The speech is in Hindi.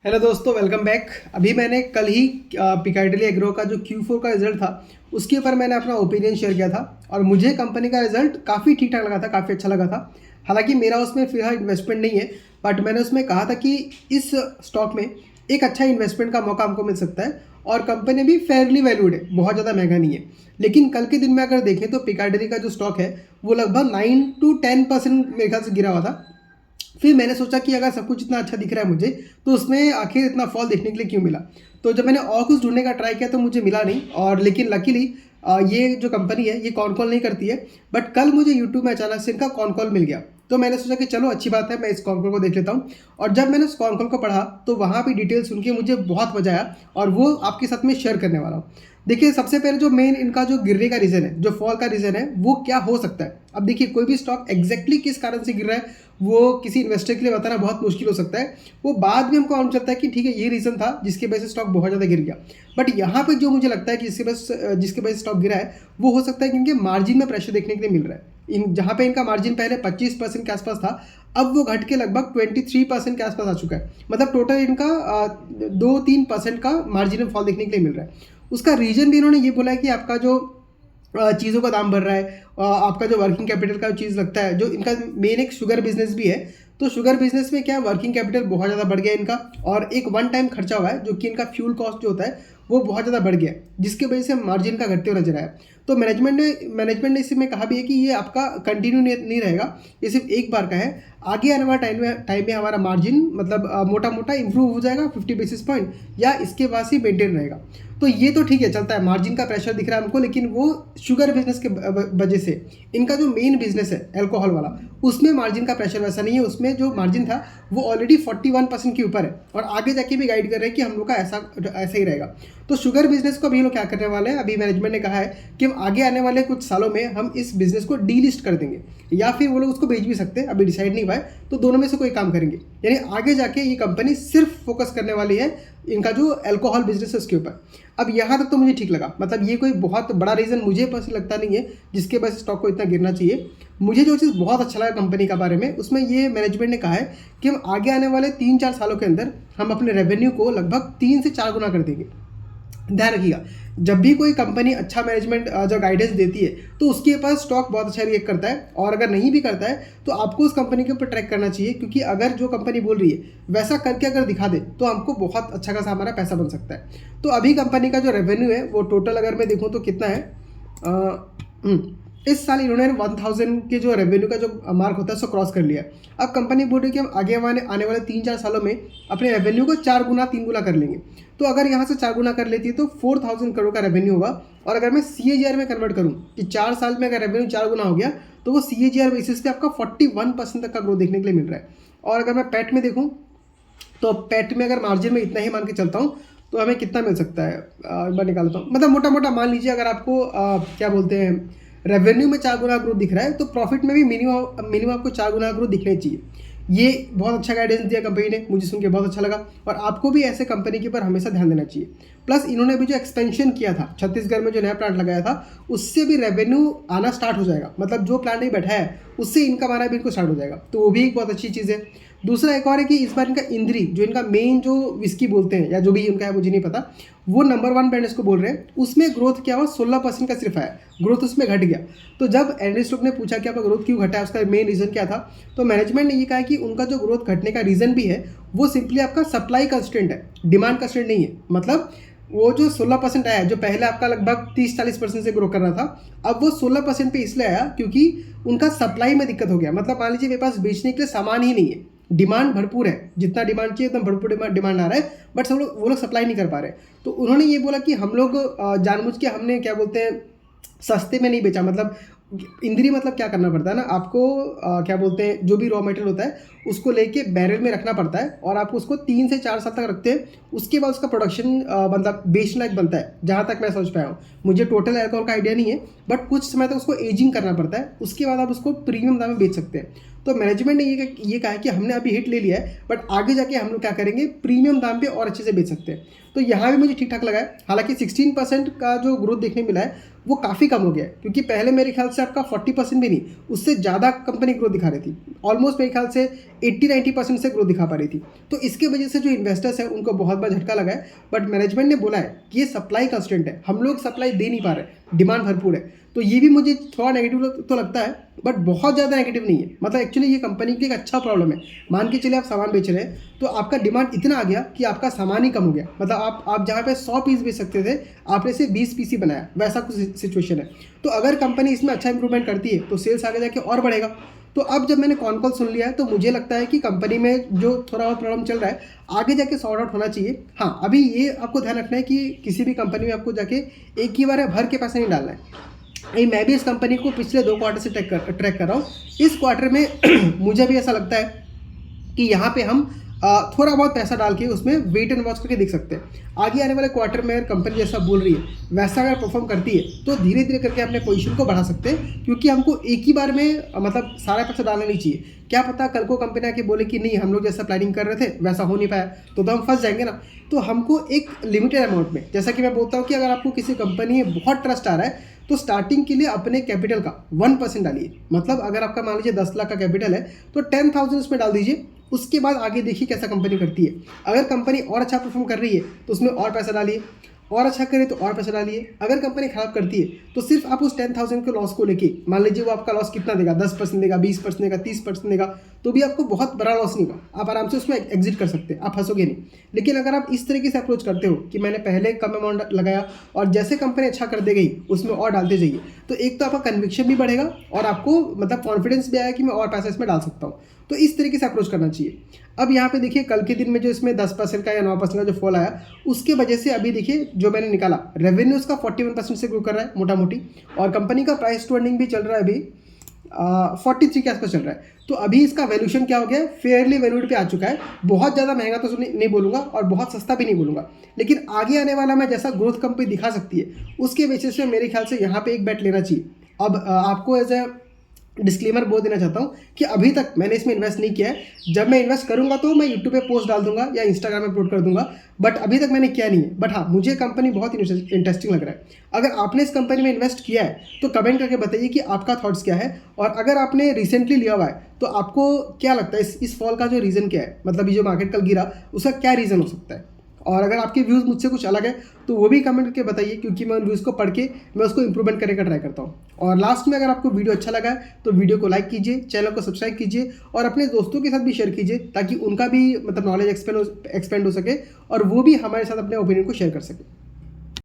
हेलो दोस्तों, वेलकम बैक। अभी मैंने कल ही पिकाडिली एग्रो का जो Q4 का रिजल्ट था उसके ऊपर मैंने अपना ओपिनियन शेयर किया था और मुझे कंपनी का रिजल्ट काफ़ी ठीक ठाक लगा था, काफ़ी अच्छा लगा था। हालांकि मेरा उसमें फिलहाल इन्वेस्टमेंट नहीं है, बट मैंने उसमें कहा था कि इस स्टॉक में एक अच्छा इन्वेस्टमेंट का मौका हमको मिल सकता है और कंपनी भी फेयरली वैल्यूड है, बहुत ज़्यादा महंगा नहीं है। लेकिन कल के दिन में अगर देखें तो पिकाडिली का जो स्टॉक है वो लगभग 9 to 10% मेरे ख्याल से गिरा हुआ था। फिर मैंने सोचा कि अगर सब कुछ इतना अच्छा दिख रहा है मुझे, तो उसमें आखिर इतना फॉल देखने के लिए क्यों मिला। तो जब मैंने और कुछ ढूंढने का ट्राई किया तो मुझे मिला नहीं, और लेकिन लकीली ये जो कंपनी है ये कॉन कॉल नहीं करती है। बट कल मुझे यूट्यूब में अचानक से इनका कॉन कॉल मिल गया, तो मैंने सोचा कि चलो अच्छी बात है, मैं इस कॉन कॉल को देख लेता हूँ। और जब मैंने उस कॉन कॉल को पढ़ा तो वहाँ भी डिटेल सुन के मुझे बहुत मजा आया और वो आपके साथ में शेयर करने वाला हूँ। देखिए, सबसे पहले जो मेन इनका जो गिरने का रीज़न है, जो फॉल का रीज़न है, वो क्या हो सकता है। अब देखिए, कोई भी स्टॉक एग्जैक्टली किस कारण से गिर रहा है वो किसी इन्वेस्टर के लिए बताना बहुत मुश्किल हो सकता है। वो बाद में हमको मालूम चलता है कि ठीक है, ये रीज़न था जिसकी वजह से स्टॉक बहुत ज़्यादा गिर गया। बट यहाँ पे जो मुझे लगता है कि जिसके वजह से स्टॉक गिरा है, वो हो सकता है कि इनके मार्जिन में प्रेशर देखने के लिए मिल रहा है। इन जहाँ पे इनका मार्जिन पहले 25% के आसपास था, अब वो घट के लगभग 23% के आसपास आ चुका है। मतलब टोटल इनका 2-3% का मार्जिन में फॉल देखने के लिए मिल रहा है। उसका रीज़न भी इन्होंने ये बोला है कि आपका जो चीज़ों का दाम बढ़ रहा है, आपका जो वर्किंग कैपिटल का चीज़ लगता है, जो इनका मेन एक शुगर बिजनेस भी है। तो शुगर बिजनेस में क्या वर्किंग कैपिटल बहुत ज़्यादा बढ़ गया इनका, और एक वन टाइम खर्चा हुआ है जो कि इनका फ्यूल कॉस्ट जो होता है वो बहुत ज़्यादा बढ़ गया है, जिसकी वजह से मार्जिन का घटते हुए नजर आया। तो मैनेजमेंट ने इसमें कहा भी है कि ये आपका कंटिन्यू नहीं रहेगा, ये सिर्फ एक बार का है। आगे आने वाला टाइम में हमारा मार्जिन मतलब मोटा मोटा इंप्रूव हो जाएगा 50 बेसिस पॉइंट, या इसके बाद ही मेंटेन रहेगा। तो ये तो ठीक है, चलता है, मार्जिन का प्रेशर दिख रहा है हमको, लेकिन वो शुगर बिजनेस के वजह से इनका जो मेन बिजनेस है अल्कोहल वाला, उसमें मार्जिन का प्रेशर वैसा नहीं है। उसमें जो मार्जिन था वो ऑलरेडी 41% के ऊपर है, और आगे जाके भी गाइड कर रहे हैं कि हम लोग का ऐसा ही रहेगा। तो शुगर बिजनेस को अभी लोग क्या करने वाले हैं, अभी मैनेजमेंट ने कहा है कि हम आगे आने वाले कुछ सालों में हम इस बिजनेस को डीलिस्ट कर देंगे, या फिर वो लोग उसको बेच भी सकते हैं, अभी डिसाइड नहीं हुआ है। तो दोनों में से कोई काम करेंगे, यानी आगे जाके ये कंपनी सिर्फ फोकस करने वाली है इनका जो अल्कोहल बिजनेस है उसके ऊपर। अब यहाँ तक तो मुझे ठीक लगा, मतलब ये कोई बहुत बड़ा रीज़न मुझे पर्सनली लगता नहीं है जिसके वजह से स्टॉक को इतना गिरना चाहिए। मुझे जो चीज़ बहुत अच्छा लगा कंपनी का बारे में, उसमें ये मैनेजमेंट ने कहा है कि हम आगे आने वाले 3-4 सालों के अंदर हम अपने रेवेन्यू को लगभग 3 से 4 गुना कर देंगे। ध्यान रखिएगा, जब भी कोई कंपनी अच्छा मैनेजमेंट जो गाइडेंस देती है तो उसके पास स्टॉक बहुत अच्छा रिएक्ट करता है, और अगर नहीं भी करता है तो आपको उस कंपनी के ऊपर ट्रैक करना चाहिए, क्योंकि अगर जो कंपनी बोल रही है वैसा करके अगर दिखा दे तो हमको बहुत अच्छा खासा हमारा पैसा बन सकता है। तो अभी कंपनी का जो रेवेन्यू है वो टोटल अगर मैं देखूँ तो कितना है, इस साल इन्होंने 1000 के जो रेवेन्यू का जो मार्क होता है उसको क्रॉस कर लिया है। अब कंपनी बोल रही है कि हम आगे आने वाले 3-4 सालों में अपने रेवेन्यू को 4 गुना 3 गुना कर लेंगे। तो अगर यहाँ से 4 गुना कर लेती है तो 4000 करोड़ का रेवेन्यू होगा। और अगर मैं CAGR में कन्वर्ट करूँ कि 4 साल में अगर रेवेन्यू 4 गुना हो गया, तो वो CAGR बेसिस पे आपका 41% तक का ग्रोथ देखने के लिए मिल रहा है। और अगर मैं पैट में देखूँ तो पैट में अगर मार्जिन में इतना ही मान के चलता हूँ तो हमें कितना मिल सकता है, एक बार निकालता हूँ। मतलब मोटा मोटा मान लीजिए, अगर आपको क्या बोलते हैं, रेवेन्यू में 4 गुना ग्रोथ दिख रहा है तो प्रॉफिट में भी मिनिमम आपको 4 गुना ग्रोथ दिखनी चाहिए। ये बहुत अच्छा गाइडेंस दिया कंपनी ने, मुझे सुन के बहुत अच्छा लगा, और आपको भी ऐसे कंपनी के ऊपर हमेशा ध्यान देना चाहिए। प्लस इन्होंने भी जो एक्सपेंशन किया था, छत्तीसगढ़ में जो नया प्लांट लगाया था, उससे भी रेवेन्यू आना स्टार्ट हो जाएगा। मतलब जो प्लांट नहीं बैठा है उससे इनकम आना भी इनको स्टार्ट हो जाएगा, तो वो भी एक बहुत अच्छी चीज़ है। दूसरा एक और है कि इस बार इनका इंद्री, जो इनका मेन जो विस्की बोलते हैं या जो भी उनका है मुझे नहीं पता, वो नंबर 1 ब्रांड इसको बोल रहे हैं, उसमें ग्रोथ क्या हुआ, 16% का सिर्फ आया, ग्रोथ उसमें घट गया। तो जब एनालिस्ट लोग ने पूछा कि आपका ग्रोथ क्यों घटा है, उसका मेन रीज़न क्या था, तो मैनेजमेंट ने ये कहा कि उनका जो ग्रोथ घटने का रीज़न भी है वो सिंपली आपका सप्लाई कंस्ट्रेंट है, डिमांड कंस्ट्रेंट नहीं है। मतलब वो जो 16% आया, जो पहले आपका लगभग 30-40% से ग्रो कर रहा था, अब वो 16% पे इसलिए आया क्योंकि उनका सप्लाई में दिक्कत हो गया। मतलब मान लीजिए मेरे पास बेचने के लिए सामान ही नहीं है, डिमांड भरपूर है, जितना डिमांड चाहिए एकदम भरपूर डिमांड आ रहा है, बट वो लोग सप्लाई नहीं कर पा रहे। तो उन्होंने ये बोला कि हम लोग जानबूझ के हमने क्या बोलते हैं सस्ते में नहीं बेचा। मतलब इंद्री मतलब क्या करना पड़ता है ना आपको, क्या बोलते हैं, जो भी रॉ मटेरियल होता है उसको लेके बैरल में रखना पड़ता है, और आप उसको 3 से 4 साल तक रखते हैं, उसके बाद उसका प्रोडक्शन मतलब बेचने लायक बनता है, जहाँ तक मैं समझ पाया हूँ। मुझे टोटल अल्कोहल का आइडिया नहीं है, बट कुछ समय तक उसको एजिंग करना पड़ता है, उसके बाद आप उसको प्रीमियम दाम में बेच सकते हैं। तो मैनेजमेंट ने ये कहा है कि हमने अभी हिट ले लिया है, बट आगे जाके हम लोग क्या करेंगे, प्रीमियम दाम पे और अच्छे से बेच सकते हैं। तो यहाँ भी मुझे ठीक ठाक लगा है। हालांकि 16% का जो ग्रोथ देखने मिला है वो काफ़ी कम हो गया है, क्योंकि पहले मेरे ख्याल से आपका 40% भी नहीं, उससे ज़्यादा कंपनी ग्रोथ दिखा रही थी। ऑलमोस्ट मेरे ख्याल से 80-90% से ग्रोथ दिखा पा रही थी। तो इसके वजह से जो इन्वेस्टर्स हैं उनको बहुत बड़ा झटका लगा है। बट मैनेजमेंट ने बोला है कि ये सप्लाई कंस्टेंट है, हम लोग सप्लाई दे नहीं पा रहे, डिमांड भरपूर है। तो ये भी मुझे थोड़ा नेगेटिव तो लगता है, बट बहुत ज़्यादा नेगेटिव नहीं है। मतलब एक्चुअली ये कंपनी की एक अच्छा प्रॉब्लम है। मान के चलिए आप सामान बेच रहे हैं, तो आपका डिमांड इतना आ गया कि आपका सामान ही कम हो गया। मतलब आप जहाँ पे 100 पीस बेच सकते थे, आपने से 20 पीस ही बनाया, वैसा कुछ सिचुएशन है। तो अगर कंपनी इसमें अच्छा इंप्रूवमेंट करती है तो सेल्स आगे जाके और बढ़ेगा। तो अब जब मैंने कॉल सुन लिया है, तो मुझे लगता है कि कंपनी में जो थोड़ा बहुत प्रॉब्लम चल रहा है आगे जाके सॉर्ट आउट होना चाहिए। हाँ, अभी ये आपको ध्यान रखना है कि किसी भी कंपनी में आपको जाके एक ही बार भर के पैसे नहीं डालना है। मैं भी इस कंपनी को पिछले 2 क्वार्टर से ट्रैक कर रहा हूँ। इस क्वार्टर में मुझे भी ऐसा लगता है कि यहाँ पे हम थोड़ा बहुत पैसा डाल के उसमें वेट एंड वॉच करके देख सकते हैं। आगे आने वाले क्वार्टर में अगर कंपनी जैसा बोल रही है वैसा अगर परफॉर्म करती है, तो धीरे धीरे करके अपने पोजीशन को बढ़ा सकते हैं। क्योंकि हमको एक ही बार में मतलब सारा पैसा डालना नहीं चाहिए। क्या पता कल को कंपनी आके बोले कि नहीं, हम लोग जैसा प्लानिंग कर रहे थे वैसा हो नहीं पाया, तो हम फंस जाएंगे ना। तो हमको एक लिमिटेड अमाउंट में, जैसा कि मैं बोलता हूँ कि अगर आपको किसी कंपनी में बहुत ट्रस्ट आ रहा है, तो स्टार्टिंग के लिए अपने कैपिटल का 1% डालिए। मतलब अगर आपका मान लीजिए 10 लाख का कैपिटल है, तो 10,000 उसमें डाल दीजिए। उसके बाद आगे देखिए कैसा कंपनी करती है। अगर कंपनी और अच्छा परफॉर्म कर रही है तो उसमें और पैसा डालिए, और अच्छा करे तो और पैसा डालिए। अगर कंपनी खराब करती है तो सिर्फ आप उस 10,000 के लॉस को लेके, मान लीजिए वो आपका लॉस कितना देगा, 10% देगा, 20% देगा, 30% देगा, तो भी आपको बहुत बड़ा लॉस नहीं होगा। आप आराम से उसमें एग्जिट कर सकते हैं, आप फंसोगे नहीं। लेकिन अगर आप इस तरीके से अप्रोच करते हो कि मैंने पहले कम अमाउंट लगाया और जैसे कंपनी अच्छा कर दे गई उसमें और डालते जाइए, तो एक तो आपका कन्विक्शन भी बढ़ेगा और आपको मतलब कॉन्फिडेंस भी आया कि मैं और पैसा इसमें डाल सकता हूँ। तो इस तरीके से अप्रोच करना चाहिए। अब यहाँ पे देखिए कल के दिन में जो इसमें 10% का या 9% का जो फॉल आया, उसके वजह से अभी देखिए जो मैंने निकाला, रेवेन्यू उसका 41% से ग्रो कर रहा है मोटा मोटी, और कंपनी का प्राइस टू अर्निंग भी चल रहा है अभी 43 के आसपास चल रहा है। तो अभी इसका वैल्यूशन क्या हो गया है, फेयरली वैल्यूड पे आ चुका है। बहुत ज़्यादा महंगा तो नहीं बोलूँगा और बहुत सस्ता भी नहीं बोलूँगा, लेकिन आगे आने वाला मैं जैसा ग्रोथ कंपनी दिखा सकती है उसके बेसिस पे मेरे ख्याल से यहाँ पे एक बेट लेना चाहिए। अब आपको एज ए डिस्क्लेमर बोल देना चाहता हूँ कि अभी तक मैंने इसमें इन्वेस्ट नहीं किया है। जब मैं इन्वेस्ट करूंगा तो मैं यूट्यूब पे पोस्ट डाल दूंगा या इंस्टाग्राम में अपलोड कर दूंगा, बट अभी तक मैंने किया नहीं है। बट हाँ, मुझे कंपनी बहुत इंटरेस्टिंग लग रहा है। अगर आपने इस कंपनी में इन्वेस्ट किया है तो कमेंट करके बताइए कि आपका थॉट्स क्या है, और अगर आपने रिसेंटली लिया हुआ है तो आपको क्या लगता है इस फॉल का जो रीज़न क्या है, मतलब ये जो मार्केट कल गिरा उसका क्या रीज़न हो सकता है। और अगर आपके व्यूज़ मुझसे कुछ अलग है तो वो भी कमेंट करके बताइए, क्योंकि मैं उन व्यूज़ को पढ़ के मैं उसको इंप्रूवमेंट करने का ट्राई करता हूँ। और लास्ट में अगर आपको वीडियो अच्छा लगा है तो वीडियो को लाइक कीजिए, चैनल को सब्सक्राइब कीजिए और अपने दोस्तों के साथ भी शेयर कीजिए, ताकि उनका भी मतलब नॉलेज एक्सपेंड हो सके और वो भी हमारे साथ अपने ओपिनियन को शेयर कर सके।